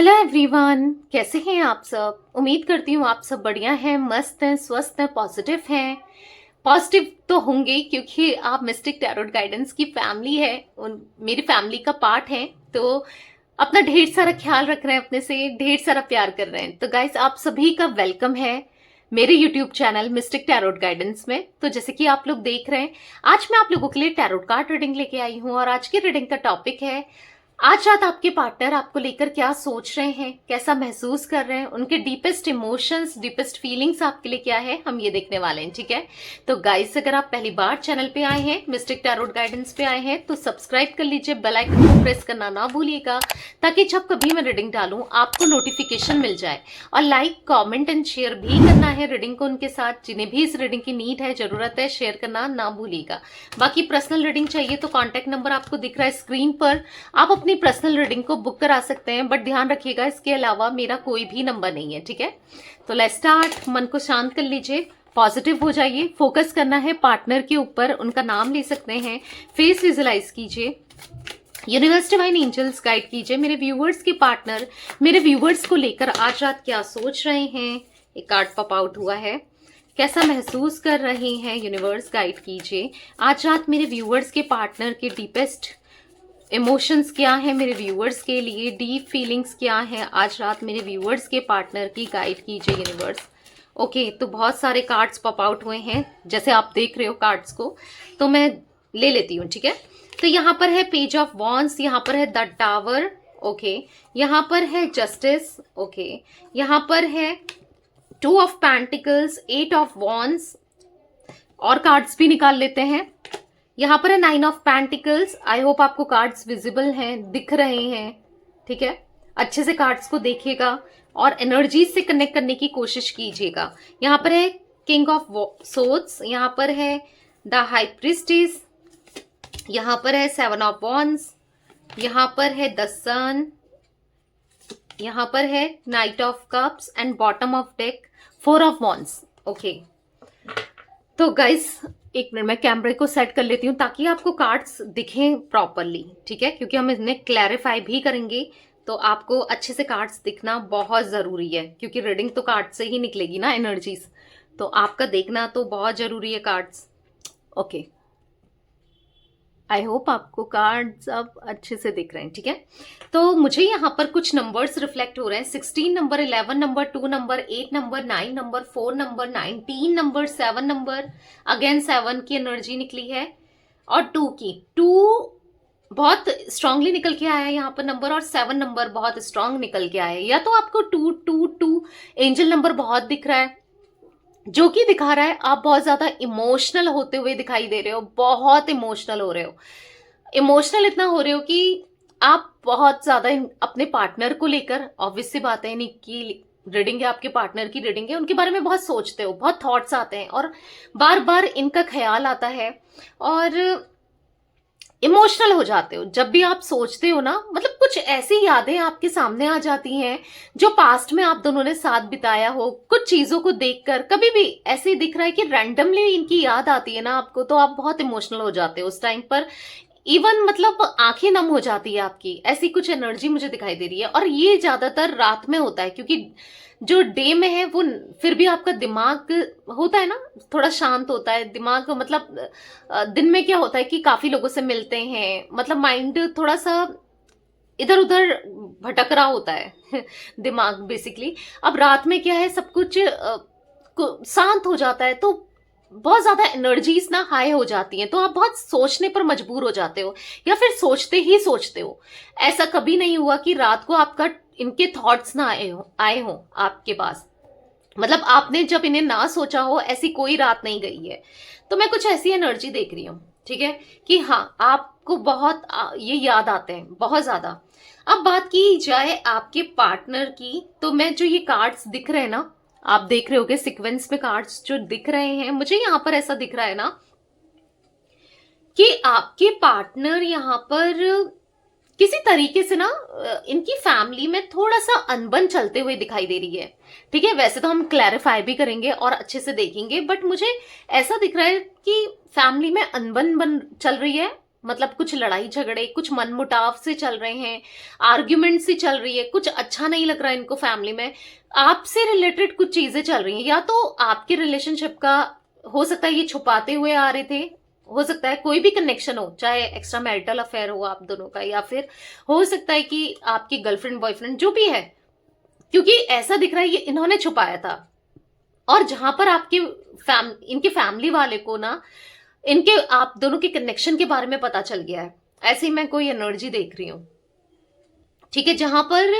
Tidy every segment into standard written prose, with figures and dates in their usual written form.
Hello everyone, कैसे हैं आप सब। उम्मीद करती हूँ आप सब बढ़िया हैं, मस्त हैं, स्वस्थ हैं, पॉजिटिव हैं। पॉजिटिव तो होंगे क्योंकि आप मिस्टिक टैरोट गाइडेंस की फैमिली है, मेरी फैमिली का पार्ट है। तो अपना ढेर सारा ख्याल रख रहे हैं, अपने से ढेर सारा प्यार कर रहे हैं। तो गाइस, आप सभी का वेलकम है मेरे YouTube channel mistake tarot guidance में। तो जैसे कि आप लोग देख रहे हैं, आज मैं आप लोगों के लिए टैरोट कार्ड रीडिंग लेके आई हूँ और आज की रीडिंग का टॉपिक है, आज रात आपके पार्टनर आपको लेकर क्या सोच रहे हैं, कैसा महसूस कर रहे हैं, उनके डीपेस्ट इमोशंस, डीपेस्ट फीलिंग्स आपके लिए क्या है, हम ये देखने वाले हैं। ठीक है, तो गाइस, अगर आप पहली बार चैनल पे आए हैं, मिस्टिक टैरोट गाइडेंस पे आए हैं, तो सब्सक्राइब कर लीजिए, बेल आइकन को प्रेस करना ना भूलिएगा, ताकि जब कभी मैं रीडिंग डालूं आपको नोटिफिकेशन मिल जाए। और लाइक, कॉमेंट एंड शेयर भी करना है रीडिंग को उनके साथ, जिन्हें भी इस रीडिंग की नीड है, जरूरत है, शेयर करना ना भूलिएगा। बाकी पर्सनल रीडिंग चाहिए तो कॉन्टेक्ट नंबर आपको दिख रहा है स्क्रीन पर, आप अपनी पर्सनल रीडिंग को बुक करा सकते हैं, बट ध्यान रखिएगा इसके अलावा मेरा कोई भी नंबर नहीं है। ठीक है, तो लेट्स स्टार्ट। मन को शांत कर लीजिए, पॉजिटिव हो जाइए, फोकस करना है पार्टनर के ऊपर, उनका नाम ले सकते हैं, फेस विजुलाइज कीजिए, यूनिवर्स डिवाइन एंजल्स गाइड कीजिए मेरे व्यूवर्स के पार्टनर मेरे व्यूवर्स को लेकर आज रात क्या सोच रहे हैं। एक कार्ड पॉप आउट हुआ है, कैसा महसूस कर रहे हैं, यूनिवर्स गाइड कीजिए। आज रात मेरे व्यूवर्स के पार्टनर के डीपेस्ट इमोशंस क्या है, मेरे व्यूअर्स के लिए डीप फीलिंग्स क्या है, आज रात मेरे व्यूअर्स के पार्टनर की गाइड कीजिए यूनिवर्स। ओके, तो बहुत सारे कार्ड्स पॉप आउट हुए हैं, जैसे आप देख रहे हो कार्ड्स को, तो मैं ले लेती हूँ। ठीक है, तो यहाँ पर है पेज ऑफ वॉन्ड्स, यहाँ पर है द टावर, ओके, यहाँ पर है जस्टिस, ओके, यहाँ पर है two of pentacles, eight of wands, और कार्ड्स भी निकाल लेते हैं। यहाँ पर है nine of pentacles. I hope आपको कार्ड्स विजिबल हैं, दिख रहे हैं। ठीक है, अच्छे से कार्ड्स को देखिएगा और एनर्जी से कनेक्ट करने की कोशिश कीजिएगा। यहाँ पर है किंग ऑफ सोर्ड्स, यहाँ पर है द हाई प्रीस्टेस, यहाँ पर है सेवन ऑफ वॉन्ड्स, यहाँ पर है द सन, यहाँ पर है night of cups and bottom of deck four of wands. Okay, तो गाइस, एक मिनट मैं कैमरे को सेट कर लेती हूँ ताकि आपको कार्ड्स दिखें प्रॉपरली। ठीक है, क्योंकि हम इन्हें क्लैरिफाई भी करेंगे, तो आपको अच्छे से कार्ड्स दिखना बहुत जरूरी है, क्योंकि रीडिंग तो कार्ड से ही निकलेगी ना, एनर्जीज, तो आपका देखना तो बहुत जरूरी है कार्ड्स। ओके, आई होप आपको कार्ड्स अब अच्छे से दिख रहे हैं। ठीक है, तो मुझे यहाँ पर कुछ नंबर्स रिफ्लेक्ट हो रहे हैं, 16 number, 11 number, 2 number, 8 number, 9 number, 4 number, 19 number, 7 number, again 7 की एनर्जी निकली है, और 2 की, 2 बहुत स्ट्रांगली निकल के आया है यहाँ पर नंबर, और 7 नंबर बहुत स्ट्रांग निकल के आया है। या तो आपको 222 एंजल नंबर बहुत दिख रहा है, जो कि दिखा रहा है आप बहुत ज्यादा इमोशनल होते हुए दिखाई दे रहे हो, बहुत इमोशनल हो रहे हो, इमोशनल इतना हो रहे हो कि आप बहुत ज्यादा अपने पार्टनर को लेकर, ऑब्वियस सी बात है, की रीडिंग है, आपके पार्टनर की रीडिंग है, उनके बारे में बहुत सोचते हो, बहुत थॉट्स आते हैं और बार बार इनका ख्याल आता है और इमोशनल हो जाते हो। जब भी आप सोचते हो ना, मतलब कुछ ऐसी यादें आपके सामने आ जाती हैं जो पास्ट में आप दोनों ने साथ बिताया हो, कुछ चीजों को देखकर कभी भी ऐसे दिख रहा है कि रैंडमली इनकी याद आती है ना आपको, तो आप बहुत इमोशनल हो जाते हो उस टाइम पर, इवन मतलब आंखें नम हो जाती है आपकी, ऐसी कुछ एनर्जी मुझे दिखाई दे रही है। और ये ज्यादातर रात में होता है, क्योंकि जो डे में है वो फिर भी आपका दिमाग होता है ना, थोड़ा शांत होता है दिमाग, मतलब दिन में क्या होता है कि काफी लोगों से मिलते हैं, मतलब माइंड थोड़ा सा इधर उधर भटक रहा होता है दिमाग बेसिकली। अब रात में क्या है, सब कुछ शांत हो जाता है, तो बहुत ज्यादा एनर्जीज ना हाई हो जाती हैं, तो आप बहुत सोचने पर मजबूर हो जाते हो, या फिर सोचते ही सोचते हो। ऐसा कभी नहीं हुआ कि रात को आपका इनके थॉट्स ना आए हो आपके पास, मतलब आपने जब इन्हें ना सोचा हो, ऐसी कोई रात नहीं गई है। तो मैं कुछ ऐसी एनर्जी देख रही हूँ, ठीक है, कि हाँ आपको बहुत ये याद आते हैं बहुत ज्यादा। अब बात की जाए आपके पार्टनर की, तो मैं जो ये कार्ड्स दिख रहे हैं ना, आप देख रहे होगे सीक्वेंस में कार्ड्स जो दिख रहे हैं, मुझे यहाँ पर ऐसा दिख रहा है ना कि आपके पार्टनर यहाँ पर किसी तरीके से ना, इनकी फैमिली में थोड़ा सा अनबन चलते हुए दिखाई दे रही है। ठीक है, वैसे तो हम क्लैरिफाई भी करेंगे और अच्छे से देखेंगे, बट मुझे ऐसा दिख रहा है कि फैमिली में अनबन चल रही है, मतलब कुछ लड़ाई झगड़े, कुछ मनमुटाव से चल रहे हैं, आर्ग्यूमेंट से चल रही है, कुछ अच्छा नहीं लग रहा है इनको फैमिली में, आपसे रिलेटेड कुछ चीजें चल रही हैं, या तो आपके रिलेशनशिप का हो सकता है ये छुपाते हुए आ रहे थे, हो सकता है कोई भी कनेक्शन हो, चाहे एक्स्ट्रा मैरिटल अफेयर हो आप दोनों का, या फिर हो सकता है कि आपकी गर्लफ्रेंड बॉयफ्रेंड जो भी है, क्योंकि ऐसा दिख रहा है ये इन्होंने छुपाया था। और जहां पर आपके इनके फैमिली वाले को ना इनके आप दोनों के कनेक्शन के बारे में पता चल गया है, ऐसी मैं कोई एनर्जी देख रही हूं। ठीक है, जहां पर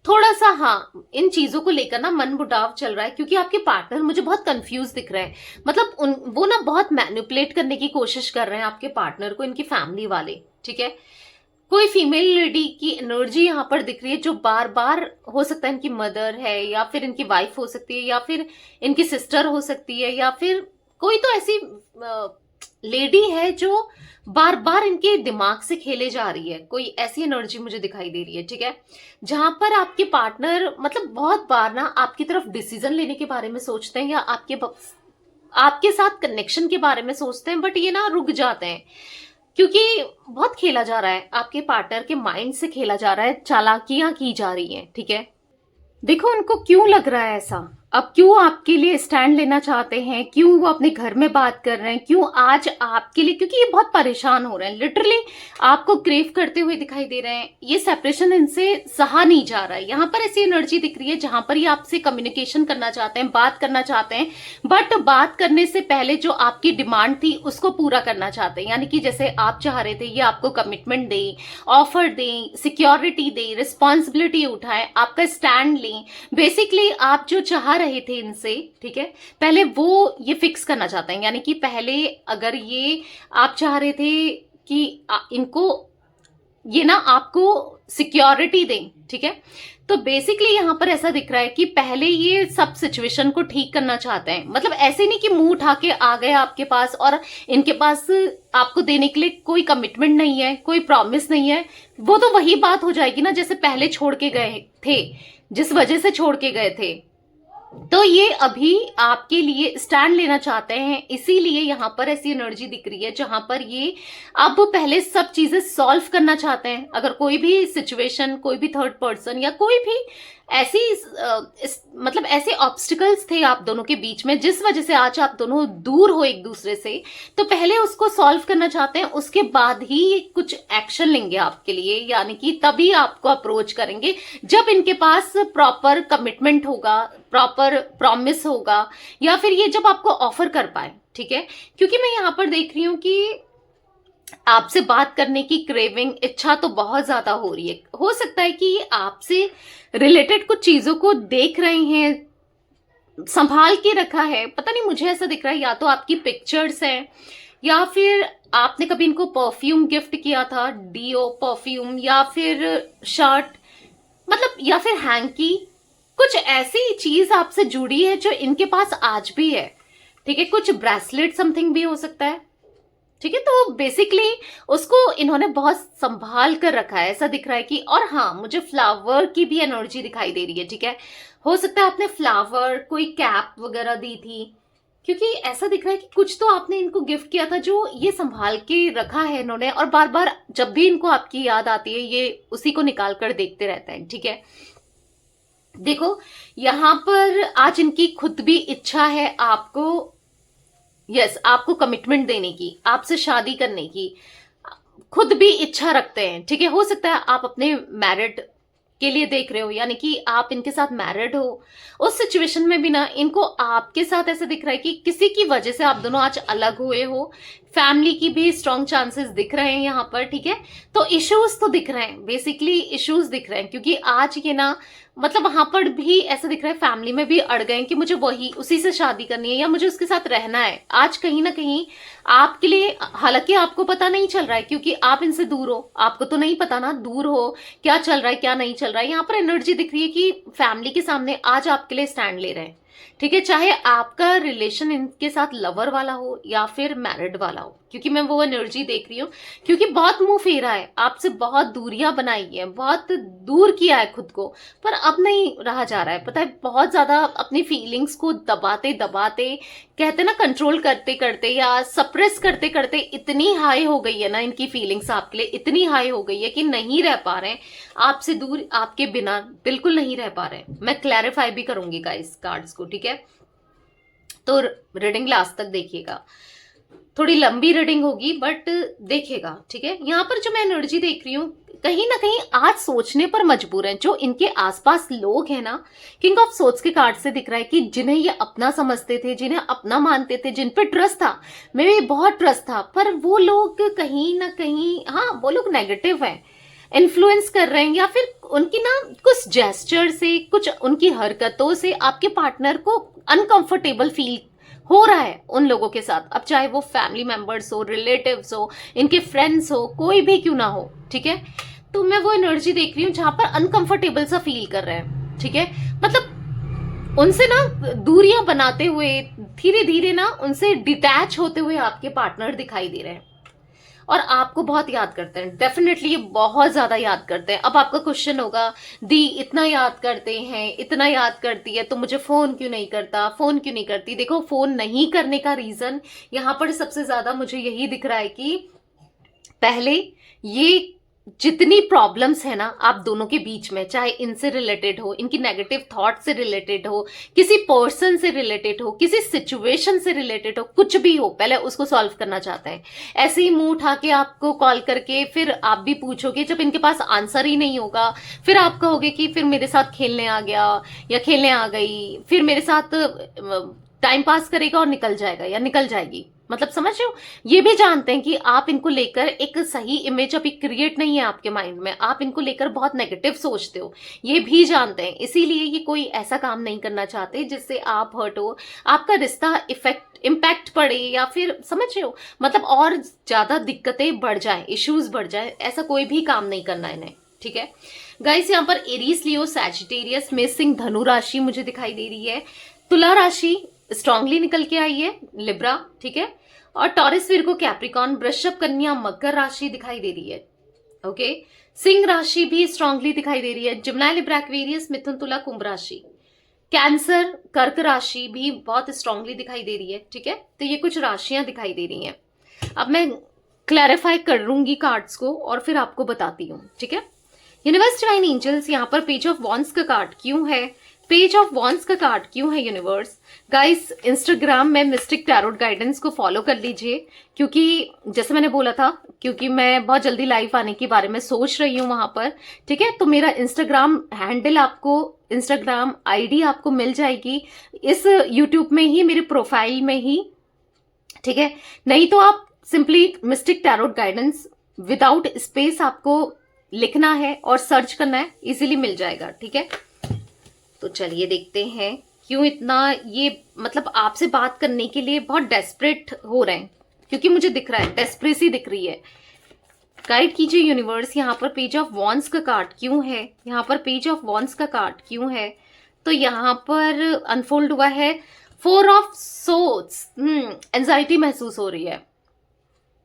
थोड़ा सा हाँ इन चीजों को लेकर ना मन मुटाव चल रहा है, क्योंकि आपके पार्टनर मुझे बहुत कंफ्यूज दिख रहे हैं। मतलब वो ना बहुत मैनिपुलेट करने की कोशिश कर रहे हैं आपके पार्टनर को, इनकी फैमिली वाले। ठीक है, कोई फीमेल लेडी की एनर्जी यहाँ पर दिख रही है, जो बार बार हो सकता है इनकी मदर है, या फिर इनकी वाइफ हो सकती है, या फिर इनकी सिस्टर हो सकती है, या फिर कोई तो ऐसी लेडी है जो बार बार इनके दिमाग से खेले जा रही है, कोई ऐसी एनर्जी मुझे दिखाई दे रही है। ठीक है, जहां पर आपके पार्टनर मतलब बहुत बार ना आपकी तरफ डिसीजन लेने के बारे में सोचते हैं, या आपके साथ कनेक्शन के बारे में सोचते हैं, बट ये ना रुक जाते हैं, क्योंकि बहुत खेला जा रहा है आपके पार्टनर के माइंड से, खेला जा रहा है, चालाकियां की जा रही हैं। ठीक है, देखो उनको क्यों लग रहा है ऐसा, अब क्यों आपके लिए स्टैंड लेना चाहते हैं, क्यों वो अपने घर में बात कर रहे हैं, क्यों आज आपके लिए, क्योंकि ये बहुत परेशान हो रहे हैं, लिटरली आपको क्रेव करते हुए दिखाई दे रहे हैं। ये सेपरेशन इनसे सहा नहीं जा रहा है। यहाँ पर ऐसी एनर्जी दिख रही है जहां पर ये आपसे कम्युनिकेशन करना चाहते हैं, बात करना चाहते हैं, बट बात करने से पहले जो आपकी डिमांड थी उसको पूरा करना चाहते हैं। यानी कि जैसे आप चाह रहे थे ये आपको कमिटमेंट दें, ऑफर दें, सिक्योरिटी दें, रिस्पॉन्सिबिलिटी उठाएं, आपका स्टैंड लें। बेसिकली आप जो चाह रहे थे इनसे, ठीक है, पहले वो ये फिक्स करना चाहते हैं। यानी कि पहले अगर ये आप चाह रहे थे कि इनको ये ना आपको सिक्योरिटी दें, ठीक है, तो बेसिकली यहां पर ऐसा दिख रहा है कि पहले ये सब सिचुएशन को ठीक करना चाहते हैं। मतलब ऐसे नहीं कि मुंह उठा के आ गए आपके पास और इनके पास आपको देने के लिए कोई कमिटमेंट नहीं है, कोई प्रॉमिस नहीं है। वो तो वही बात हो जाएगी ना जैसे पहले छोड़ के गए थे, जिस वजह से छोड़ के गए थे। तो ये अभी आपके लिए स्टैंड लेना चाहते हैं, इसीलिए यहां पर ऐसी एनर्जी दिख रही है जहां पर ये अब पहले सब चीजें सॉल्व करना चाहते हैं। अगर कोई भी सिचुएशन, कोई भी थर्ड पर्सन या कोई भी ऐसी मतलब ऐसे ऑब्स्टिकल्स थे आप दोनों के बीच में जिस वजह से आज आप दोनों दूर हो एक दूसरे से, तो पहले उसको सॉल्व करना चाहते हैं, उसके बाद ही कुछ एक्शन लेंगे आपके लिए। यानी कि तभी आपको अप्रोच करेंगे जब इनके पास प्रॉपर कमिटमेंट होगा, प्रॉपर प्रॉमिस होगा, या फिर ये जब आपको ऑफर कर पाए। ठीक है, क्योंकि मैं यहां पर देख रही हूं कि आपसे बात करने की क्रेविंग, इच्छा तो बहुत ज्यादा हो रही है। हो सकता है कि ये आपसे रिलेटेड कुछ चीजों को देख रहे हैं, संभाल के रखा है, पता नहीं, मुझे ऐसा दिख रहा है। या तो आपकी पिक्चर्स हैं, या फिर आपने कभी इनको परफ्यूम गिफ्ट किया था, डीओ, परफ्यूम, या फिर शर्ट, मतलब, या फिर हैंकी, कुछ ऐसी चीज आपसे जुड़ी है जो इनके पास आज भी है। ठीक है, कुछ ब्रेसलेट समथिंग भी हो सकता है। ठीक है, तो बेसिकली उसको इन्होंने बहुत संभाल कर रखा है, ऐसा दिख रहा है कि। और हाँ, मुझे फ्लावर की भी एनर्जी दिखाई दे रही है। ठीक है, हो सकता है आपने फ्लावर, कोई कैप वगैरह दी थी, क्योंकि ऐसा दिख रहा है कि कुछ तो आपने इनको गिफ्ट किया था जो ये संभाल के रखा है इन्होंने, और बार बार जब भी इनको आपकी याद आती है ये उसी को निकाल कर देखते रहते हैं। ठीक है, देखो यहां पर आज इनकी खुद भी इच्छा है आपको, यस, आपको कमिटमेंट देने की, आपसे शादी करने की खुद भी इच्छा रखते हैं। ठीक है, हो सकता है आप अपने मैरिड के लिए देख रहे हो, यानी कि आप इनके साथ मैरिड हो। उस सिचुएशन में भी ना इनको आपके साथ ऐसा दिख रहा है कि किसी की वजह से आप दोनों आज अलग हुए हो। फैमिली की भी स्ट्रॉन्ग चांसेस दिख रहे हैं यहाँ पर। ठीक है, तो इश्यूज तो दिख रहे हैं, बेसिकली इश्यूज दिख रहे हैं, क्योंकि आज ये ना मतलब वहां पर भी ऐसा दिख रहा है फैमिली में भी अड़ गए कि मुझे उसी से शादी करनी है या मुझे उसके साथ रहना है। आज कहीं ना कहीं आपके लिए, हालांकि आपको पता नहीं चल रहा है क्योंकि आप इनसे दूर हो, आपको तो नहीं पता ना दूर हो क्या चल रहा है क्या नहीं चल रहा है। यहाँ पर एनर्जी दिख रही है कि फैमिली के सामने आज आपके लिए स्टैंड ले रहे हैं। ठीक है, चाहे आपका रिलेशन इनके साथ लवर वाला हो या फिर मैरिड वाला हो, क्योंकि मैं वो एनर्जी देख रही हूँ, क्योंकि बहुत मुंह फेरा है, आपसे बहुत दूरियां बनाई है, बहुत दूर किया है खुद को, पर अब नहीं रहा जा रहा है। पता है, बहुत ज्यादा अपनी फीलिंग्स को दबाते दबाते, कहते ना कंट्रोल करते करते या सप्रेस करते करते इतनी हाई हो गई है ना इनकी फीलिंग्स आपके लिए, इतनी हाई हो गई है कि नहीं रह पा रहे हैं आपसे दूर, आपके बिना बिल्कुल नहीं रह पा रहे हैं। मैं क्लैरिफाई भी करूंगी गाइस कार्ड्स को, ठीक है? तो रीडिंग लास्ट तक देखिएगा, थोड़ी लंबी रीडिंग होगी बट देखिएगा, ठीक है? यहाँ पर जो मैं एनर्जी देख रही हूँ, कहीं ना कहीं आज सोचने पर मजबूर हैं जो इनके आसपास लोग हैं ना। किंग ऑफ सोर्ड्स के कार्ड से दिख रहा है कि जिन्हें ये अपना समझते थे, जिन्हें अपना मानते थे, जिन पे ट्रस्ट था, मे भी बहुत ट्रस्ट था, पर वो लोग कहीं ना कहीं, हाँ वो लोग नेगेटिव है, इन्फ्लुएंस कर रहे हैं, या फिर उनकी ना कुछ जेस्चर से, कुछ उनकी हरकतों से आपके पार्टनर को अनकंफर्टेबल फील हो रहा है उन लोगों के साथ। अब चाहे वो फैमिली मेंबर्स हो, रिलेटिव्स हो, इनके फ्रेंड्स हो, कोई भी क्यों ना हो, ठीक है? तो मैं वो एनर्जी देख रही हूँ जहां पर अनकंफर्टेबल सा फील कर रहे हैं, ठीक है? मतलब उनसे ना दूरियां बनाते हुए, धीरे धीरे ना उनसे डिटैच होते हुए आपके पार्टनर दिखाई दे रहे हैं, और आपको बहुत याद करते हैं। डेफिनेटली ये बहुत ज्यादा याद करते हैं। अब आपका क्वेश्चन होगा, दी इतना याद करते हैं, इतना याद करती है तो मुझे फोन क्यों नहीं करता, फोन क्यों नहीं करती? देखो, फोन नहीं करने का रीजन यहाँ पर सबसे ज्यादा मुझे यही दिख रहा है कि पहले ये जितनी प्रॉब्लम्स है ना आप दोनों के बीच में, चाहे इनसे रिलेटेड हो, इनकी नेगेटिव थॉट से रिलेटेड हो, किसी पर्सन से रिलेटेड हो, किसी सिचुएशन से रिलेटेड हो, कुछ भी हो, पहले उसको सॉल्व करना चाहते हैं। ऐसे ही मुंह उठा के आपको कॉल करके फिर आप भी पूछोगे, जब इनके पास आंसर ही नहीं होगा फिर आप कहोगे कि फिर मेरे साथ खेलने आ गया या खेलने आ गई, फिर मेरे साथ टाइम पास करेगा और निकल जाएगा या निकल जाएगी। मतलब समझ रहे हो, ये भी जानते हैं कि आप इनको लेकर एक सही इमेज अभी क्रिएट नहीं है आपके माइंड में, आप इनको लेकर बहुत नेगेटिव सोचते हो, ये भी जानते हैं। इसीलिए ये कोई ऐसा काम नहीं करना चाहते जिससे आप हर्ट हो, आपका रिश्ता इम्पैक्ट पड़े, या फिर समझ रहे हो, मतलब और ज्यादा दिक्कतें बढ़ जाए, इश्यूज बढ़ जाए, ऐसा कोई भी काम नहीं करना है इन्हें, ठीक है गाइस? यहाँ पर एरीज, लियो, सैजिटेरियस, मेष, धनु राशि मुझे दिखाई दे रही है, तुला राशि स्ट्रांगली निकल के आई है, लिब्रा, ठीक है? और टॉरस, विर्गो, कैप्रिकॉन, वृषभ, कन्या, मकर राशि दिखाई दे रही है, ओके? सिंह राशि भी स्ट्रांगली दिखाई दे रही है, जिम्नाई, लिब्रा, एक्वेरियस, मिथुन, तुला, कुंभ राशि, कैंसर, कर्क राशि भी बहुत स्ट्रांगली दिखाई दे रही है, ठीक है? तो ये कुछ राशियां दिखाई दे रही हैं। अब मैं क्लैरिफाई करूंगी कार्ड्स को और फिर आपको बताती हूँ, ठीक है? यूनिवर्स, डिवाइन एंजल्स, यहाँ पर पेज ऑफ वॉन्ड्स का कार्ड क्यों है? पेज ऑफ वॉन्ड्स का कार्ड क्यों है यूनिवर्स? गाइस, इंस्टाग्राम में मिस्टिक टैरोट गाइडेंस को फॉलो कर लीजिए, क्योंकि जैसे मैंने बोला था, क्योंकि मैं बहुत जल्दी लाइव आने के बारे में सोच रही हूँ वहां पर, ठीक है? तो मेरा इंस्टाग्राम हैंडल आपको, इंस्टाग्राम आईडी आपको मिल जाएगी इस यूट्यूब में ही, मेरे प्रोफाइल में ही, ठीक है? नहीं तो आप simply mistake tarot guidance without space आपको लिखना है और सर्च करना है, इजीली मिल जाएगा, ठीक है? तो चलिए देखते हैं क्यों इतना ये, मतलब आपसे बात करने के लिए बहुत डेस्परेट हो रहे हैं, क्योंकि मुझे दिख रहा है डेस्परेसी दिख रही है। गाइड कीजिए यूनिवर्स, यहाँ पर पेज ऑफ वॉन्ड्स का कार्ड क्यों है? यहाँ पर पेज ऑफ वॉन्ड्स का कार्ड क्यों है? तो यहाँ पर अनफोल्ड हुआ है 4 ऑफ सोर्ड्स। एंजाइटी महसूस हो रही है,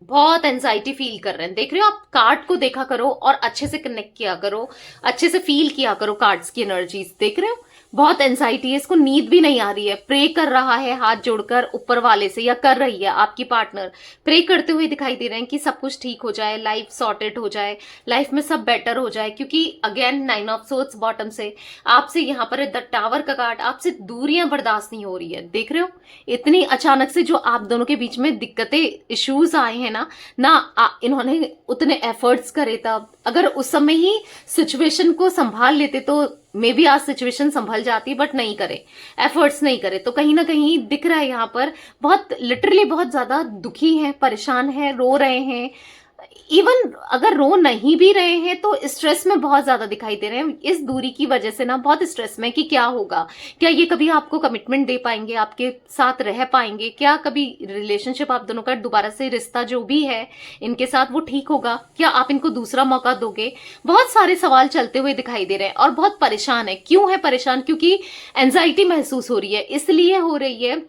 बहुत एंजाइटी फील कर रहे हैं। देख रहे हो, आप कार्ड को देखा करो और अच्छे से कनेक्ट किया करो, अच्छे से फील किया करो कार्ड्स की एनर्जीज। देख रहे हो, बहुत एंजाइटी है, इसको नींद भी नहीं आ रही है, प्रे कर रहा है हाथ जोड़कर ऊपर वाले से, या कर रही है आपकी पार्टनर, प्रे करते हुए दिखाई दे रहे हैं कि सब कुछ ठीक हो जाए, लाइफ सॉर्टेड हो जाए, लाइफ में सब बेटर हो जाए। क्योंकि अगेन 9 ऑफ सोर्ड्स बॉटम से आपसे यहाँ पर द टावर का कार्ड, आपसे दूरियां बर्दाश्त नहीं हो रही है। देख रहे हो, इतनी अचानक से जो आप दोनों के बीच में दिक्कतें, इश्यूज आए हैं ना इन्होंने उतने एफर्ट्स करे, तब अगर उस समय ही सिचुएशन को संभाल लेते तो मे बी आज सिचुएशन संभल जाती, बट नहीं करे, एफर्ट्स नहीं करे। तो कहीं ना कहीं दिख रहा है यहाँ पर बहुत लिटरली बहुत ज्यादा दुखी हैं, परेशान हैं, रो रहे हैं। इवन अगर रो नहीं भी रहे हैं तो स्ट्रेस में बहुत ज्यादा दिखाई दे रहे हैं इस दूरी की वजह से ना, बहुत स्ट्रेस में कि क्या होगा, क्या ये कभी आपको कमिटमेंट दे पाएंगे, आपके साथ रह पाएंगे, क्या कभी रिलेशनशिप आप दोनों का दोबारा से रिश्ता जो भी है इनके साथ वो ठीक होगा, क्या आप इनको दूसरा मौका दोगे? बहुत सारे सवाल चलते हुए दिखाई दे रहे हैं और बहुत परेशान है। क्यों है परेशान? क्योंकि एंजाइटी महसूस हो रही है, इसलिए हो रही है,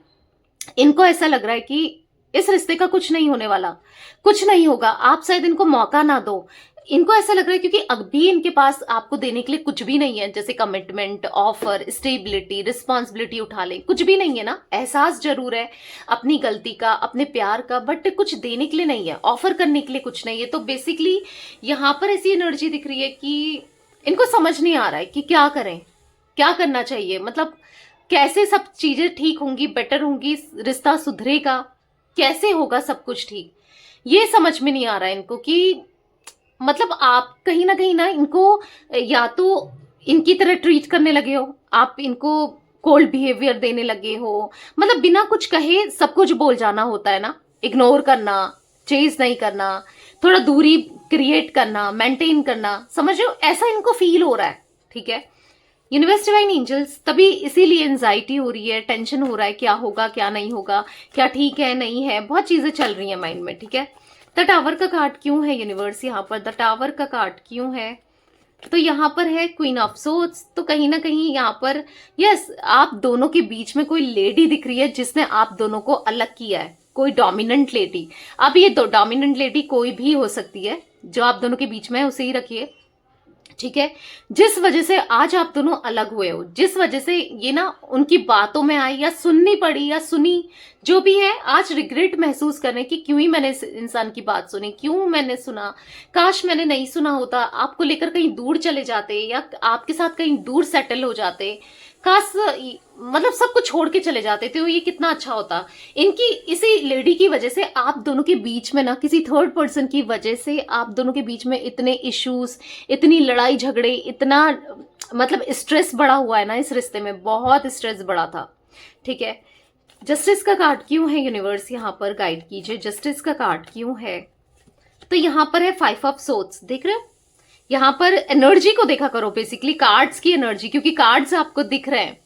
इनको ऐसा लग रहा है कि इस रिश्ते का कुछ नहीं होने वाला, कुछ नहीं होगा। आप शायद इनको मौका ना दो। इनको ऐसा लग रहा है क्योंकि अभी इनके पास आपको देने के लिए कुछ भी नहीं है, जैसे कमिटमेंट, ऑफर, स्टेबिलिटी, रिस्पॉन्सिबिलिटी उठा लें, कुछ भी नहीं है ना। एहसास जरूर है अपनी गलती का, अपने प्यार का, बट कुछ देने के लिए नहीं है, ऑफर करने के लिए कुछ नहीं है। तो बेसिकली यहाँ पर ऐसी एनर्जी दिख रही है कि इनको समझ नहीं आ रहा है कि क्या करें, क्या करना चाहिए, मतलब कैसे सब चीजें ठीक होंगी, बेटर होंगी, रिश्ता सुधरेगा, कैसे होगा सब कुछ ठीक, ये समझ में नहीं आ रहा है इनको। कि मतलब आप कहीं ना इनको या तो इनकी तरह ट्रीट करने लगे हो, आप इनको कोल्ड बिहेवियर देने लगे हो, मतलब बिना कुछ कहे सब कुछ बोल जाना होता है ना, इग्नोर करना, चेज नहीं करना, थोड़ा दूरी क्रिएट करना, मेंटेन करना, समझ रहे हो, ऐसा इनको फील हो रहा है। ठीक है, यूनिवर्स डिवाइन एंजल्स, तभी इसीलिए एंजाइटी हो रही है, टेंशन हो रहा है, क्या होगा क्या नहीं होगा, क्या ठीक है नहीं है, बहुत चीजें चल रही है माइंड में। ठीक है, द टावर का कार्ड क्यों है यूनिवर्स यहाँ पर, द टावर का कार्ड क्यों है, तो यहाँ पर है क्वीन ऑफ सोर्ड्स। तो कहीं ना कहीं यहाँ पर यस, आप दोनों के बीच में कोई लेडी दिख रही है जिसने आप दोनों को अलग किया है, कोई डोमिनेंट लेडी। अब ये दो डोमिनेंट लेडी कोई भी हो सकती है, जो आप दोनों के बीच में है उसे ही रखिए। ठीक है, जिस वजह से आज आप दोनों अलग हुए हो, जिस वजह से ये ना उनकी बातों में आई या सुननी पड़ी या सुनी, जो भी है, आज रिग्रेट महसूस कर रहे हैं कि क्यों ही मैंने इस इंसान की बात सुनी, क्यों मैंने सुना, काश मैंने नहीं सुना होता, आपको लेकर कहीं दूर चले जाते या आपके साथ कहीं दूर सेटल हो जाते, काश मतलब सब कुछ छोड़ के चले जाते तो ये कितना अच्छा होता। इनकी इसी लेडी की वजह से आप दोनों के बीच में ना, किसी थर्ड पर्सन की वजह से आप दोनों के बीच में इतने इश्यूज, इतनी लड़ाई झगड़े, इतना मतलब स्ट्रेस बढ़ा हुआ है ना इस रिश्ते में, बहुत स्ट्रेस बढ़ा था। ठीक है, जस्टिस का कार्ड क्यों है यूनिवर्स, यहाँ पर गाइड कीजिए, जस्टिस का कार्ड क्यों है। तो यहाँ पर है 5 ऑफ सोर्ड्स, देख रहे हो, यहाँ पर एनर्जी को देखा करो, बेसिकली कार्ड्स की एनर्जी, क्योंकि कार्ड्स आपको दिख रहे हैं।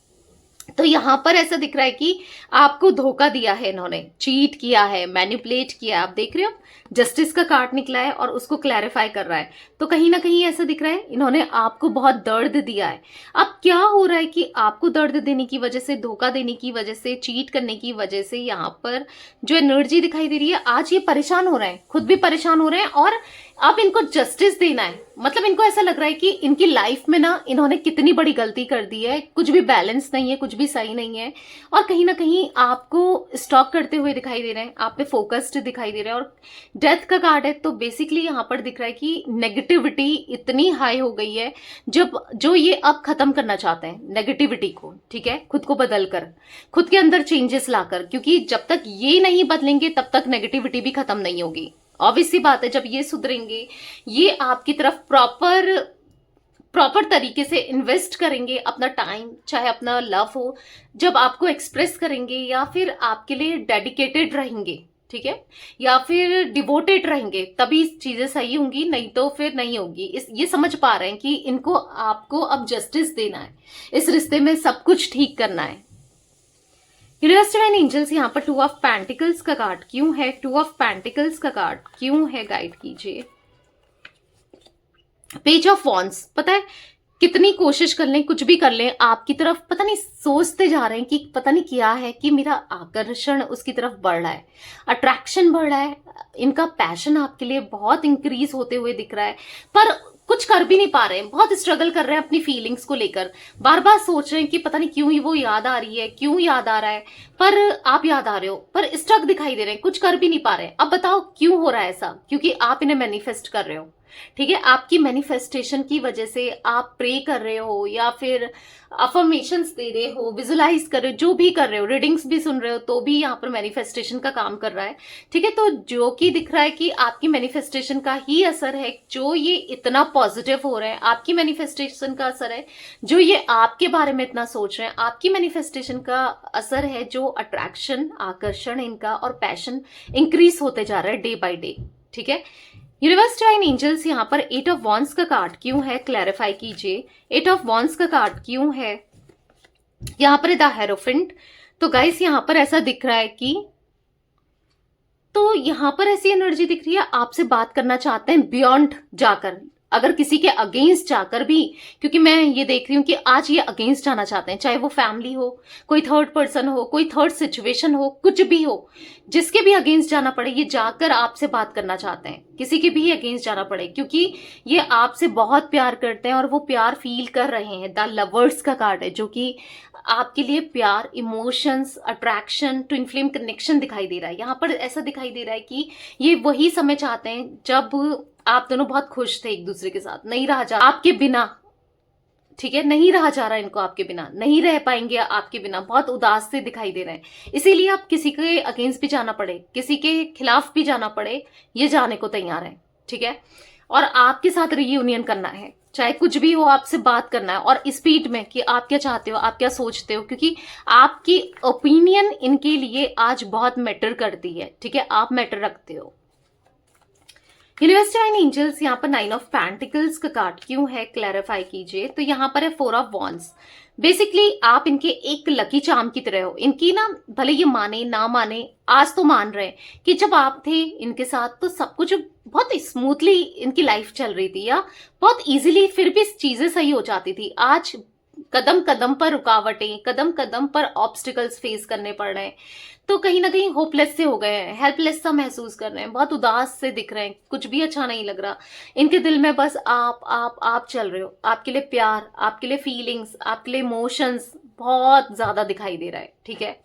तो यहां पर ऐसा दिख रहा है कि आपको धोखा दिया है इन्होंने, चीट किया है, मैनिपुलेट किया है। आप देख रहे हो, जस्टिस का कार्ड निकला है और उसको क्लैरिफाई कर रहा है। तो कहीं ना कहीं ऐसा दिख रहा है इन्होंने आपको बहुत दर्द दिया है। अब क्या हो रहा है कि आपको दर्द देने की वजह से, धोखा देने की वजह से, चीट करने की वजह से यहाँ पर जो एनर्जी दिखाई दे रही है, आज ये परेशान हो रहे हैं, खुद भी परेशान हो रहे हैं, और अब इनको जस्टिस देना है। मतलब इनको ऐसा लग रहा है कि इनकी लाइफ में ना इन्होंने कितनी बड़ी गलती कर दी है, कुछ भी बैलेंस नहीं है, कुछ भी सही नहीं है, और कहीं ना कहीं आपको स्टॉक करते हुए दिखाई दे रहे हैं, आप पे फोकस्ड दिखाई दे रहे हैं। और डेथ का कार्ड है, तो बेसिकली यहाँ पर दिख रहा है कि नेगेटिविटी इतनी हाई हो गई है, जब जो ये अब खत्म करना चाहते हैं नेगेटिविटी को। ठीक है, खुद को बदल कर, खुद के अंदर चेंजेस लाकर, क्योंकि जब तक ये नहीं बदलेंगे तब तक नेगेटिविटी भी खत्म नहीं होगी। ऑब्वियस सी बात है, जब ये सुधरेंगे, ये आपकी तरफ प्रॉपर तरीके से इन्वेस्ट करेंगे अपना टाइम, चाहे अपना लव हो, जब आपको एक्सप्रेस करेंगे, या फिर आपके लिए डेडिकेटेड रहेंगे, ठीक है, या फिर डिवोटेड रहेंगे, तभी चीजें सही होंगी, नहीं तो फिर नहीं होगी। ये समझ पा रहे हैं कि इनको आपको अब जस्टिस देना है, इस रिश्ते में सब कुछ ठीक करना है। यूनिवर्स डिवाइन एंजल्स, यहाँ पर 2 ऑफ पेंटिकल्स का कार्ड क्यों है, 2 ऑफ पेंटिकल्स का कार्ड क्यों है, गाइड कीजिए। पेज ऑफ वॉन्ड्स, पता है कितनी कोशिश कर लें, कुछ भी कर लें, आपकी तरफ पता नहीं सोचते जा रहे हैं कि पता नहीं क्या है, कि मेरा आकर्षण उसकी तरफ बढ़ रहा है, अट्रैक्शन बढ़ रहा है, इनका पैशन आपके लिए बहुत इंक्रीज होते हुए दिख रहा है, पर कुछ कर भी नहीं पा रहे हैं, बहुत स्ट्रगल कर रहे हैं अपनी फीलिंग्स को लेकर, बार बार सोच रहे हैं कि पता नहीं क्यों ही वो याद आ रही है, क्यों याद आ रहा है, पर आप याद आ रहे हो, पर स्ट्रक दिखाई दे रहे हैं, कुछ कर भी नहीं पा रहे हैं। अब बताओ क्यों हो रहा है ऐसा, क्योंकि आप इन्हें मैनिफेस्ट कर रहे हो। ठीक है, आपकी मैनिफेस्टेशन की वजह से आप प्रे कर रहे हो, या फिर अफर्मेशंस दे रहे हो, विजुलाइज कर रहे हो, जो भी कर रहे हो, रीडिंग्स भी सुन रहे हो, तो भी यहाँ पर मैनिफेस्टेशन का काम कर रहा है। ठीक है, तो जो कि दिख रहा है कि आपकी मैनिफेस्टेशन का ही असर है, जो ये इतना पॉजिटिव हो रहे हैं, आपकी मैनिफेस्टेशन का असर है, जो ये आपके बारे में इतना सोच रहे हैं, आपकी मैनिफेस्टेशन का असर है, जो अट्रैक्शन, आकर्षण इनका और पैशन इंक्रीज होते जा रहा है डे बाय डे। ठीक है, यूनिवर्स डिवाइन एंजल्स, यहाँ पर 8 ऑफ वॉन्ड्स का कार्ड क्यों है, क्लैरिफाई कीजिए। 8 ऑफ वॉन्ड्स का कार्ड क्यों है, यहाँ पर द हेरोफेंट। तो गाइस यहाँ पर ऐसा दिख रहा है कि, तो यहाँ पर ऐसी एनर्जी दिख रही है, आपसे बात करना चाहते हैं बियॉन्ड जाकर, अगर किसी के अगेंस्ट जाकर भी, क्योंकि मैं ये देख रही हूँ कि आज ये अगेंस्ट जाना चाहते हैं, चाहे वो फैमिली हो, कोई थर्ड पर्सन हो, कोई थर्ड सिचुएशन हो, कुछ भी हो, जिसके भी अगेंस्ट जाना पड़े ये जाकर आपसे बात करना चाहते हैं, किसी के भी अगेंस्ट जाना पड़े, क्योंकि ये आपसे बहुत प्यार करते हैं और वो प्यार फील कर रहे हैं। द लवर्स का कार्ड है जो कि आपके लिए प्यार, emotions, attraction, twin flame connection दिखाई दे रहा है। यहाँ पर ऐसा दिखाई दे रहा है कि ये वही समय चाहते हैं जब आप दोनों बहुत खुश थे एक दूसरे के साथ, नहीं रहा जा आपके बिना, ठीक है, नहीं रहा जा रहा इनको आपके बिना, नहीं रह पाएंगे आपके बिना, बहुत उदास से दिखाई दे रहे हैं। इसीलिए आप किसी के अगेंस्ट भी जाना पड़े, किसी के खिलाफ भी जाना पड़े, ये जाने को तैयार है, ठीक है। और आपके साथ रियूनियन करना है, चाहे कुछ भी हो, आपसे बात करना है और स्पीड में कि आप क्या चाहते हो, आप क्या सोचते हो, क्योंकि आपकी ओपिनियन इनके लिए आज बहुत मैटर करती है, ठीक है, आप मैटर रखते हो। यूनिवर्स एंड एंजल्स, यहाँ पर 9 ऑफ पेंटिकल्स का कार्ड क्यों है, क्लैरिफाई कीजिए। तो यहाँ पर है 4 ऑफ वॉन्ड्स। बेसिकली आप इनके एक लकी चार्म की तरह हो। इनकी ना, भले ये माने ना माने, आज तो मान रहे हैं कि जब आप थे इनके साथ तो सब कुछ बहुत स्मूथली इनकी लाइफ चल रही थी, या बहुत इजीली फिर भी चीजें सही हो जाती थी। आज कदम कदम पर रुकावटें, कदम कदम पर ऑब्स्टिकल्स फेस करने पड़ रहे हैं, तो कहीं ना कहीं होपलेस से हो गए हैं, हेल्पलेस सा महसूस कर रहे हैं, बहुत उदास से दिख रहे हैं, कुछ भी अच्छा नहीं लग रहा। इनके दिल में बस आप चल रहे हो, आपके लिए प्यार, आपके लिए फीलिंग्स, आपके लिए इमोशंस बहुत ज्यादा दिखाई दे रहा है, ठीक है।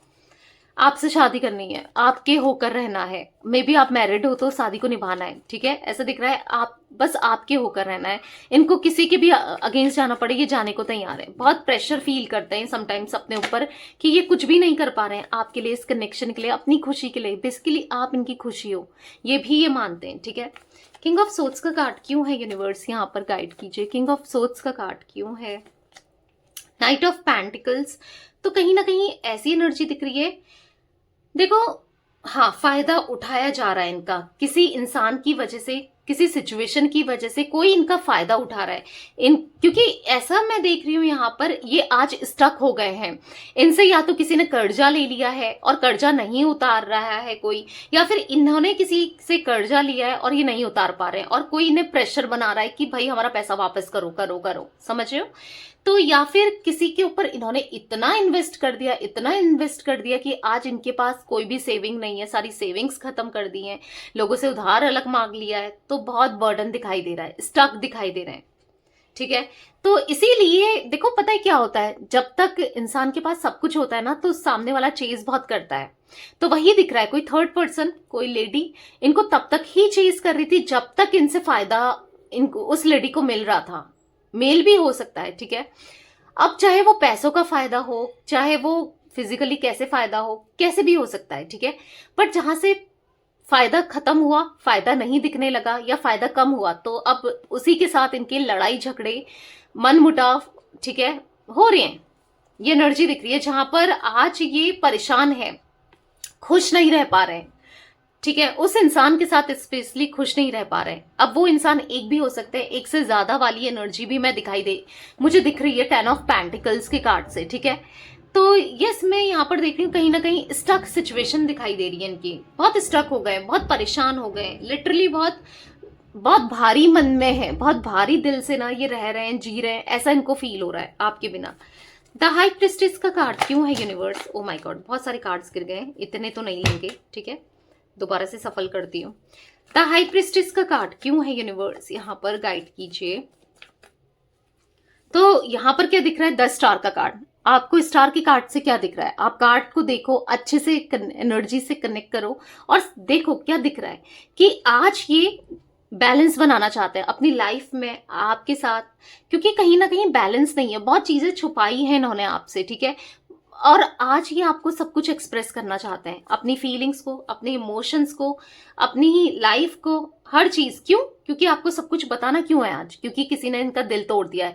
आपसे शादी करनी है, आपके होकर रहना है, मे बी आप मैरिड हो तो शादी को निभाना है, ठीक है, ऐसा दिख रहा है। आप बस आपके होकर रहना है, इनको किसी के भी अगेंस्ट जाना पड़े ये जाने को तैयार है। बहुत प्रेशर फील करते हैं समटाइम्स अपने ऊपर कि ये कुछ भी नहीं कर पा रहे हैं आपके लिए, इस कनेक्शन के लिए, अपनी खुशी के लिए। बेसिकली आप इनकी खुशी हो, ये भी ये मानते हैं, ठीक है। किंग ऑफ सोर्ड्स का कार्ड क्यों है यूनिवर्स, यहाँ पर गाइड कीजिए। किंग ऑफ सोर्ड्स का कार्ड क्यों है, नाइट ऑफ पेंटिकल्स। तो कहीं ना कहीं ऐसी एनर्जी दिख रही है, देखो, हाँ, फायदा उठाया जा रहा है इनका किसी इंसान की वजह से, किसी सिचुएशन की वजह से कोई इनका फायदा उठा रहा है क्योंकि ऐसा मैं देख रही हूं यहाँ पर ये आज स्टक हो गए हैं। इनसे या तो किसी ने कर्जा ले लिया है और कर्जा नहीं उतार रहा है कोई, या फिर इन्होंने किसी से कर्जा लिया है और ये नहीं उतार पा रहे हैं और कोई इन्हें प्रेशर बना रहा है कि भाई हमारा पैसा वापस करो करो करो, समझ रहे हो। तो या फिर किसी के ऊपर इन्होंने इतना इन्वेस्ट कर दिया, इतना इन्वेस्ट कर दिया कि आज इनके पास कोई भी सेविंग नहीं है, सारी सेविंग्स खत्म कर दी हैं, लोगों से उधार अलग मांग लिया है, तो बहुत बर्डन दिखाई दे रहा है, स्टक दिखाई दे रहे हैं, ठीक है। तो इसीलिए देखो, पता है क्या होता है, जब तक इंसान के पास सब कुछ होता है ना तो सामने वाला चेज बहुत करता है। तो वही दिख रहा है, कोई थर्ड पर्सन, कोई लेडी इनको तब तक ही चेज कर रही थी जब तक इनसे फायदा इनको उस लेडी को मिल रहा था। मेल भी हो सकता है, ठीक है। अब चाहे वो पैसों का फायदा हो, चाहे वो फिजिकली कैसे फायदा हो, कैसे भी हो सकता है, ठीक है। बट जहां से फायदा खत्म हुआ, फायदा नहीं दिखने लगा या फायदा कम हुआ, तो अब उसी के साथ इनके लड़ाई झगड़े, मन मुटाव, ठीक है, हो रहे हैं। ये एनर्जी दिख रही है जहां पर आज ये परेशान है, खुश नहीं रह पा रहे हैं, ठीक है, उस इंसान के साथ स्पेशली खुश नहीं रह पा रहे हैं। अब वो इंसान एक भी हो सकते हैं, एक से ज्यादा वाली एनर्जी भी मैं मुझे दिख रही है 10 ऑफ पेंटिकल्स के कार्ड से, ठीक है। तो यस, मैं यहाँ पर देख रही हूँ कहीं ना कहीं स्टक सिचुएशन दिखाई दे रही है इनकी, बहुत स्टक हो गए, बहुत परेशान हो गए, लिटरली बहुत बहुत भारी मन में है, बहुत भारी दिल से ना ये रह रहे हैं, जी रहे हैं, ऐसा इनको फील हो रहा है आपके बिना। द हाई प्रिस्टेस का कार्ड क्यों है यूनिवर्स, ओ माय गॉड, बहुत सारे कार्ड्स गिर गए, इतने तो नहीं लेंगे, ठीक है, दोबारा से सफल करती हूँ। द हाई प्रिस्टेस का कार्ड क्यों है यूनिवर्स, यहाँ पर गाइड कीजिए। तो यहाँ पर क्या दिख रहा है, 10 स्टार का कार्ड। आपको स्टार के कार्ड से क्या दिख रहा है, आप कार्ड को देखो, अच्छे से एनर्जी से कनेक्ट करो और देखो क्या दिख रहा है कि आज ये बैलेंस बनाना चाहते हैं अपनी लाइफ में आपके साथ, क्योंकि कहीं ना कहीं बैलेंस नहीं है, बहुत चीजें छुपाई हैं इन्होंने आपसे, ठीक है। और आज ये आपको सब कुछ एक्सप्रेस करना चाहते हैं, अपनी फीलिंग्स को, अपने इमोशंस को, अपनी लाइफ को, हर चीज। क्यों? क्योंकि आपको सब कुछ बताना क्यों है आज, क्योंकि किसी ने इनका दिल तोड़ दिया है,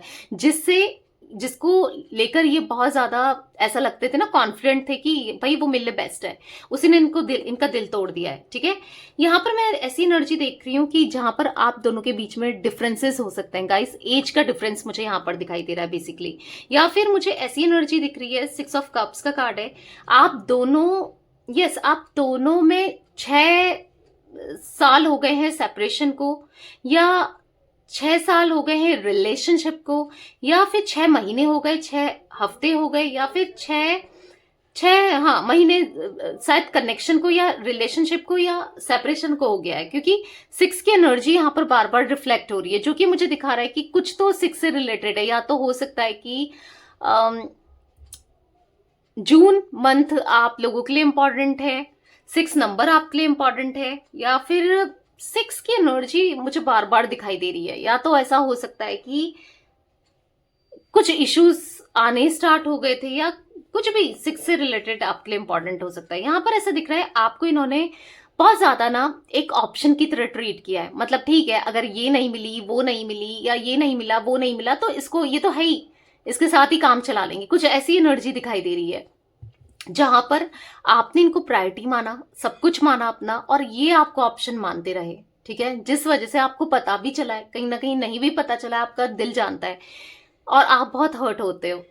जिसको लेकर ये बहुत ज्यादा ऐसा लगते थे ना, कॉन्फिडेंट थे कि भाई वो मेरे लिए बेस्ट है, उसी ने इनका दिल तोड़ दिया है, ठीक है। यहाँ पर मैं ऐसी एनर्जी देख रही हूँ कि जहां पर आप दोनों के बीच में डिफरेंसेस हो सकते हैं गाइस, एज का डिफरेंस मुझे यहाँ पर दिखाई दे रहा है बेसिकली, या फिर मुझे ऐसी एनर्जी दिख रही है, 6 ऑफ कप्स का कार्ड है, आप दोनों में 6 साल हो गए हैं सेपरेशन को, या 6 साल हो गए हैं रिलेशनशिप को, या फिर 6 महीने हो गए, 6 हफ्ते हो गए, या फिर 6 महीने शायद कनेक्शन को या रिलेशनशिप को या सेपरेशन को हो गया है, क्योंकि 6 की एनर्जी यहाँ पर बार बार रिफ्लेक्ट हो रही है, जो कि मुझे दिखा रहा है कि कुछ तो 6 से रिलेटेड है। या तो हो सकता है कि जून मंथ आप लोगों के लिए इंपॉर्टेंट है, 6 नंबर आपके लिए इंपॉर्टेंट है, या फिर 6 की एनर्जी मुझे बार बार दिखाई दे रही है। या तो ऐसा हो सकता है कि कुछ इश्यूज आने स्टार्ट हो गए थे, या कुछ भी 6 से रिलेटेड आपके लिए इंपॉर्टेंट हो सकता है। यहाँ पर ऐसा दिख रहा है आपको इन्होंने बहुत ज्यादा ना एक ऑप्शन की तरह ट्रीट किया है। मतलब ठीक है, अगर ये नहीं मिली, वो नहीं मिली, या ये नहीं मिला, वो नहीं मिला, तो इसको, ये तो है ही, इसके साथ ही काम चला लेंगे, कुछ ऐसी एनर्जी दिखाई दे रही है, जहां पर आपने इनको प्रायोरिटी माना, सब कुछ माना अपना, और ये आपको ऑप्शन मानते रहे। ठीक है, जिस वजह से आपको पता भी चला है, कहीं ना कहीं नहीं भी पता चला है, आपका दिल जानता है, और आप बहुत हर्ट होते हो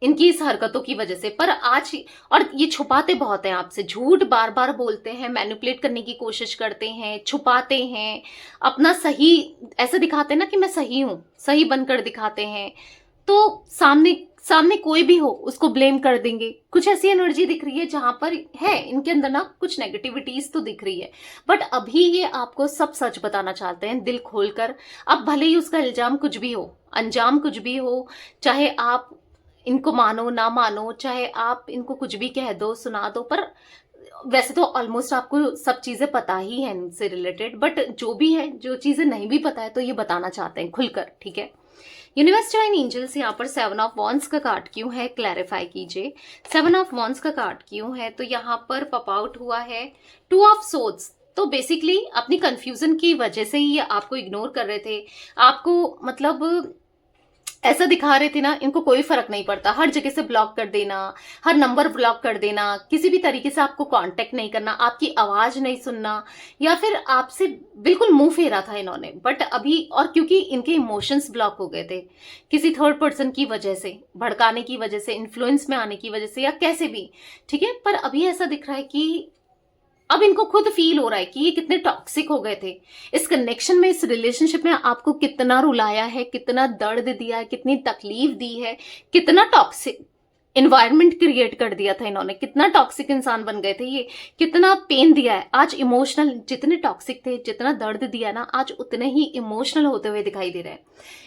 इनकी इस हरकतों की वजह से। पर आज, और ये छुपाते बहुत हैं आपसे, झूठ बार बार बोलते हैं, मैनिपुलेट करने की कोशिश करते हैं, छुपाते हैं, अपना सही ऐसा दिखाते हैं ना कि मैं सही हूं, सही बनकर दिखाते हैं, तो सामने सामने कोई भी हो उसको ब्लेम कर देंगे। कुछ ऐसी एनर्जी दिख रही है जहां पर है इनके अंदर ना कुछ नेगेटिविटीज तो दिख रही है, बट अभी ये आपको सब सच बताना चाहते हैं दिल खोलकर। अब भले ही उसका इल्जाम कुछ भी हो, अंजाम कुछ भी हो, चाहे आप इनको मानो ना मानो, चाहे आप इनको कुछ भी कह दो, सुना दो, पर वैसे तो ऑलमोस्ट आपको सब चीजें पता ही हैं इनसे रिलेटेड, बट जो भी है, जो चीजें नहीं भी पता है, तो ये बताना चाहते हैं खुलकर। ठीक है, यूनिवर्स डिवाइन एंजल्स यहाँ पर 7 ऑफ वॉन्ड्स का कार्ड क्यों है, क्लैरिफाई कीजिए। 7 ऑफ वॉन्ड्स का कार्ड क्यों है, तो यहाँ पर पॉप आउट हुआ है 2 ऑफ सोर्ड्स। तो बेसिकली अपनी कंफ्यूजन की वजह से ही ये आपको इग्नोर कर रहे थे, आपको मतलब ऐसा दिखा रहे थे ना, इनको कोई फर्क नहीं पड़ता, हर जगह से ब्लॉक कर देना, हर नंबर ब्लॉक कर देना, किसी भी तरीके से आपको कांटेक्ट नहीं करना, आपकी आवाज नहीं सुनना, या फिर आपसे बिल्कुल मुंह फेरा था इन्होंने। बट अभी, और क्योंकि इनके इमोशंस ब्लॉक हो गए थे किसी थर्ड पर्सन की वजह से, भड़काने की वजह से, इन्फ्लुएंस में आने की वजह से, या कैसे भी, ठीक है, पर अभी ऐसा दिख रहा है कि अब इनको खुद फील हो रहा है कि ये कितने टॉक्सिक हो गए थे इस कनेक्शन में, इस रिलेशनशिप में आपको कितना रुलाया है, कितना दर्द दिया है, कितनी तकलीफ दी है, कितना टॉक्सिक इन्वायरमेंट क्रिएट कर दिया था इन्होंने, कितना टॉक्सिक इंसान बन गए थे ये, कितना पेन दिया है। आज इमोशनल, जितने टॉक्सिक थे, जितना दर्द दिया ना, आज उतने ही इमोशनल होते हुए दिखाई दे रहे हैं,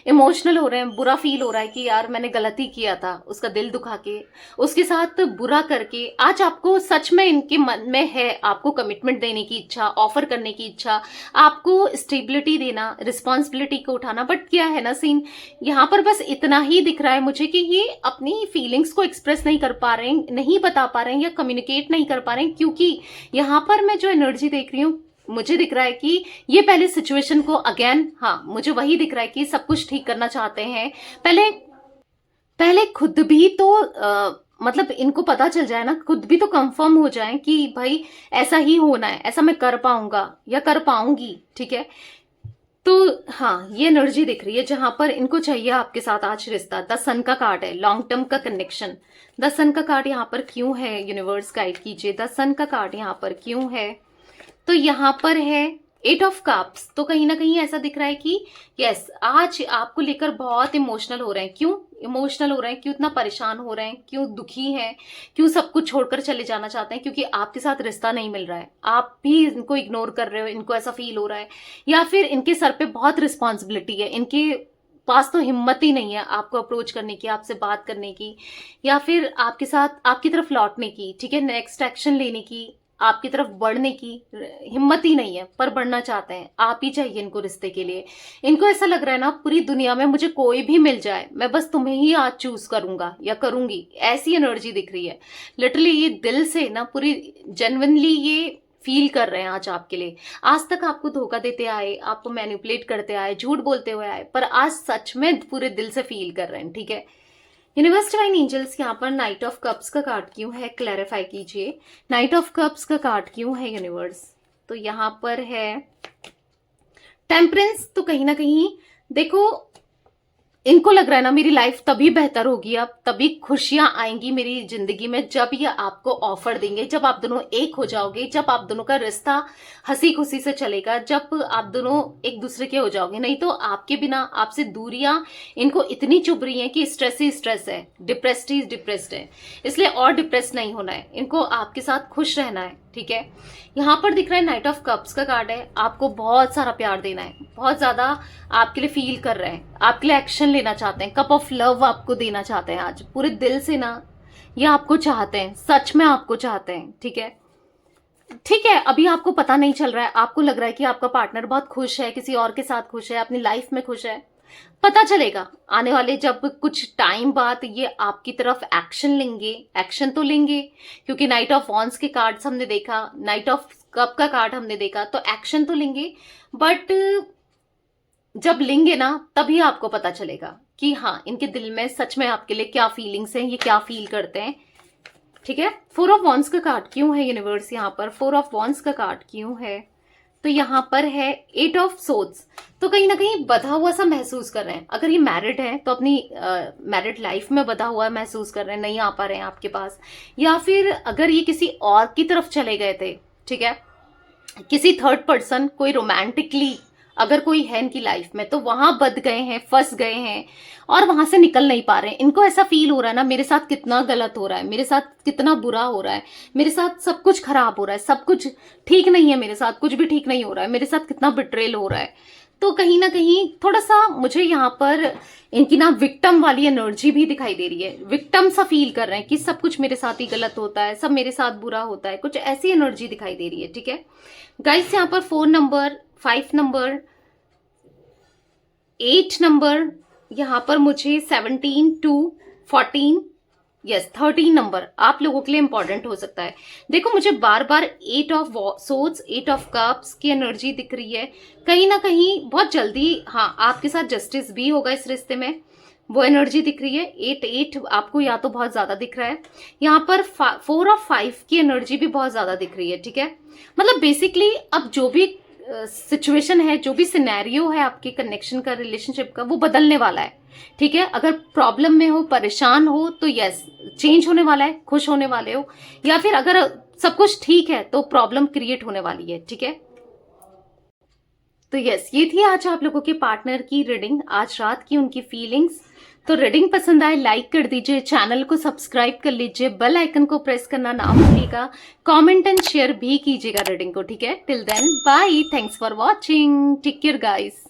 इमोशनल हो रहे हैं, बुरा फील हो रहा है कि यार मैंने गलती किया था, उसका दिल दुखा के, उसके साथ बुरा करके। आज आपको सच में इनके मन में है आपको कमिटमेंट देने की इच्छा, ऑफर करने की इच्छा, आपको स्टेबिलिटी देना, रिस्पॉन्सिबिलिटी को उठाना, बट क्या है ना सीन, यहाँ पर बस इतना ही दिख रहा है मुझे कि ये अपनी फीलिंग्स को एक्सप्रेस नहीं कर पा रहे हैं, नहीं बता पा रहे हैं, या कम्युनिकेट नहीं कर पा रहे हैं, क्योंकि यहाँ पर मैं जो एनर्जी देख रही हूँ, मुझे दिख रहा है कि ये पहले सिचुएशन को अगेन, हाँ मुझे वही दिख रहा है कि सब कुछ ठीक करना चाहते हैं। पहले पहले खुद भी तो मतलब इनको पता चल जाए ना, खुद भी तो कंफर्म हो जाए कि भाई ऐसा ही होना है, ऐसा मैं कर पाऊंगा या कर पाऊंगी। ठीक है, तो हाँ ये एनर्जी दिख रही है जहां पर इनको चाहिए आपके साथ आज रिश्ता। द सन का कार्ड है, लॉन्ग टर्म का कनेक्शन। द सन का कार्ड यहाँ पर क्यों है, यूनिवर्स गाइड कीजिए, द सन का कार्ड यहाँ पर क्यों है। तो यहाँ पर है 8 ऑफ कप्स। तो कहीं ना कहीं ऐसा दिख रहा है कि यस, आज आपको लेकर बहुत इमोशनल हो रहे हैं। क्यों इमोशनल हो रहे हैं, क्यों इतना परेशान हो रहे हैं, क्यों दुखी हैं, क्यों सब कुछ छोड़कर चले जाना चाहते हैं, क्योंकि आपके साथ रिश्ता नहीं मिल रहा है, आप भी इनको इग्नोर कर रहे हो, इनको ऐसा फील हो रहा है, या फिर इनके सर पे बहुत रिस्पॉन्सिबिलिटी है, इनके पास तो हिम्मत ही नहीं है आपको अप्रोच करने की, आपसे बात करने की, या फिर आपके साथ आपकी तरफ लौटने की, ठीक है, नेक्स्ट एक्शन लेने की, आपकी तरफ बढ़ने की हिम्मत ही नहीं है, पर बढ़ना चाहते हैं। आप ही चाहिए इनको रिश्ते के लिए। इनको ऐसा लग रहा है ना, पूरी दुनिया में मुझे कोई भी मिल जाए, मैं बस तुम्हें ही आज चूज करूंगा या करूंगी, ऐसी एनर्जी दिख रही है। लिटरली ये दिल से ना पूरी जेन्युइनली ये फील कर रहे हैं आज आपके लिए। आज तक आपको धोखा देते आए, आपको मैनिपुलेट करते आए, झूठ बोलते हुए आए, पर आज सच में पूरे दिल से फील कर रहे हैं। ठीक है, यूनिवर्स डिवाइन एंजल्स यहाँ पर नाइट ऑफ कप्स का कार्ड क्यों है, क्लैरिफाई कीजिए। नाइट ऑफ कप्स का कार्ड क्यों है यूनिवर्स। तो यहाँ पर है टेम्परेंस। तो कहीं ना कहीं देखो, इनको लग रहा है ना मेरी लाइफ तभी बेहतर होगी, अब तभी खुशियां आएंगी मेरी जिंदगी में जब ये आपको ऑफर देंगे, जब आप दोनों एक हो जाओगे, जब आप दोनों का रिश्ता हंसी खुशी से चलेगा, जब आप दोनों एक दूसरे के हो जाओगे। नहीं तो आपके बिना आपसे दूरियां इनको इतनी चुभ रही हैं कि स्ट्रेस ही स्ट्रेस है, डिप्रेस्ड ही डिप्रेस्ड है। इसलिए और डिप्रेस नहीं होना है, इनको आपके साथ खुश रहना है, ठीक है। यहाँ पर दिख रहा है नाइट ऑफ कप्स का कार्ड है। आपको बहुत सारा प्यार देना है, बहुत ज्यादा आपके लिए फील कर रहे हैं, आपके लिए एक्शन लेना चाहते हैं, कप ऑफ लव आपको देना चाहते हैं आज पूरे दिल से ना। ये आपको चाहते हैं, सच में आपको चाहते हैं, ठीक है। ठीक है, अभी आपको पता नहीं चल रहा है, आपको लग रहा है कि आपका पार्टनर बहुत खुश है, किसी और के साथ खुश है, अपनी लाइफ में खुश है। पता चलेगा आने वाले जब कुछ टाइम बाद ये आपकी तरफ एक्शन लेंगे, एक्शन तो लेंगे, क्योंकि नाइट ऑफ वॉन्ड्स के कार्ड्स हमने देखा, नाइट ऑफ कप का कार्ड हमने देखा, तो एक्शन तो लेंगे। बट जब लेंगे ना तभी आपको पता चलेगा कि हाँ इनके दिल में सच में आपके लिए क्या फीलिंग्स हैं, ये क्या फील करते हैं, ठीक है। 4 ऑफ वॉन्ड्स का कार्ड क्यों है यूनिवर्स यहाँ पर, 4 ऑफ वॉन्ड्स का कार्ड क्यों है, तो यहाँ पर है 8 ऑफ सोर्ड्स। तो कहीं ना कहीं बधा हुआ सा महसूस कर रहे हैं। अगर ये मैरिड है तो अपनी मैरिड लाइफ में बधा हुआ महसूस कर रहे हैं, नहीं आ पा रहे हैं आपके पास, या फिर अगर ये किसी और की तरफ चले गए थे, ठीक है, किसी थर्ड पर्सन, कोई रोमांटिकली अगर कोई है इनकी लाइफ में, तो वहां बद गए हैं, फंस गए हैं और वहां से निकल नहीं पा रहे हैं। इनको ऐसा फील हो रहा है ना मेरे साथ कितना गलत हो रहा है, मेरे साथ कितना बुरा हो रहा है, मेरे साथ सब कुछ खराब हो रहा है, सब कुछ ठीक नहीं है, मेरे साथ कुछ भी ठीक नहीं हो रहा है, मेरे साथ कितना बिट्रेल हो रहा है। तो कहीं ना कहीं थोड़ा सा मुझे यहाँ पर इनकी ना विक्टिम वाली एनर्जी भी दिखाई दे रही है। विक्टिम सा फील कर रहे हैं कि सब कुछ मेरे साथ ही गलत होता है, सब मेरे साथ बुरा होता है, कुछ ऐसी एनर्जी दिखाई दे रही है, ठीक है गाइस। यहाँ पर 4 नंबर, 5 नंबर, 8 नंबर, यहाँ पर मुझे 17 to 14, यस 13 नंबर आप लोगों के लिए इंपॉर्टेंट हो सकता है। देखो मुझे बार बार 8 ऑफ सोर्ड्स, 8 ऑफ कप्स की एनर्जी दिख रही है। कहीं ना कहीं बहुत जल्दी हाँ आपके साथ जस्टिस भी होगा इस रिश्ते में, वो एनर्जी दिख रही है। 8 आपको या तो बहुत ज्यादा दिख रहा है, यहाँ पर 4 ऑफ 5 की एनर्जी भी बहुत ज्यादा दिख रही है, ठीक है। मतलब बेसिकली अब जो भी सिचुएशन है, जो भी सिनेरियो है आपके कनेक्शन का, रिलेशनशिप का, वो बदलने वाला है, ठीक है। अगर प्रॉब्लम में हो, परेशान हो, तो यस चेंज होने वाला है, खुश होने वाले हो, या फिर अगर सब कुछ ठीक है तो प्रॉब्लम क्रिएट होने वाली है, ठीक है। तो यस ये थी आज आप लोगों के पार्टनर की रीडिंग, आज रात की उनकी फीलिंग्स। तो रीडिंग पसंद आए लाइक कर दीजिए, चैनल को सब्सक्राइब कर लीजिए, बेल आइकन को प्रेस करना ना भूलिएगा, कमेंट एंड शेयर भी कीजिएगा रीडिंग को, ठीक है। Till then bye, thanks for watching, take care guys.